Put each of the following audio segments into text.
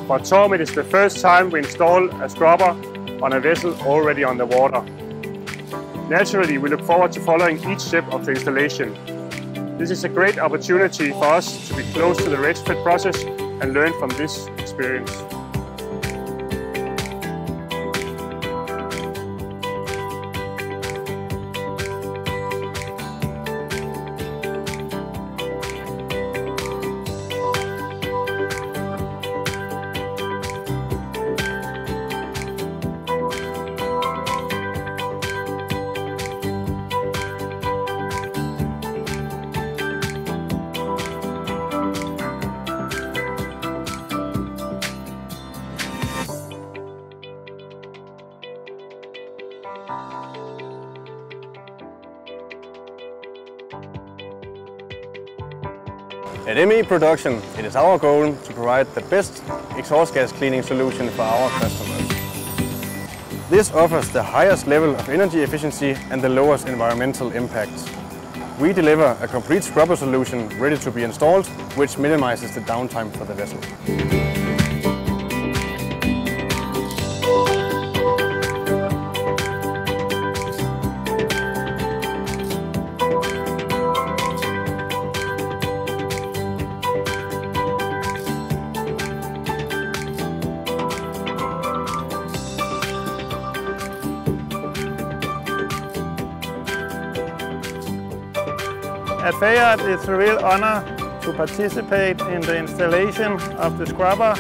For TORM, it is the first time we install a scrubber on a vessel already on the water. Naturally, we look forward to following each step of the installation. This is a great opportunity for us to be close to the retrofit process and learn from this experience. At ME Production, it is our goal to provide the best exhaust gas cleaning solution for our customers. This offers the highest level of energy efficiency and the lowest environmental impact. We deliver a complete scrubber solution ready to be installed, which minimizes the downtime for the vessel. At Fayard, it's a real honor to participate in the installation of the scrubber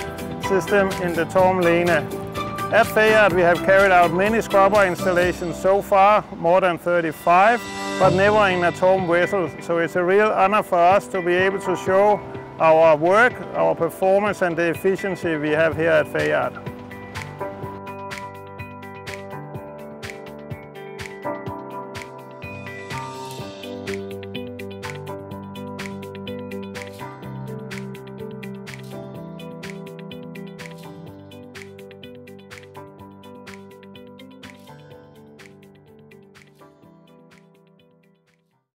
system in the TORM Lene. At Fayard, we have carried out many scrubber installations so far, more than 35, but never in a TORM vessel. So it's a real honor for us to be able to show our work, our performance and the efficiency we have here at Fayard.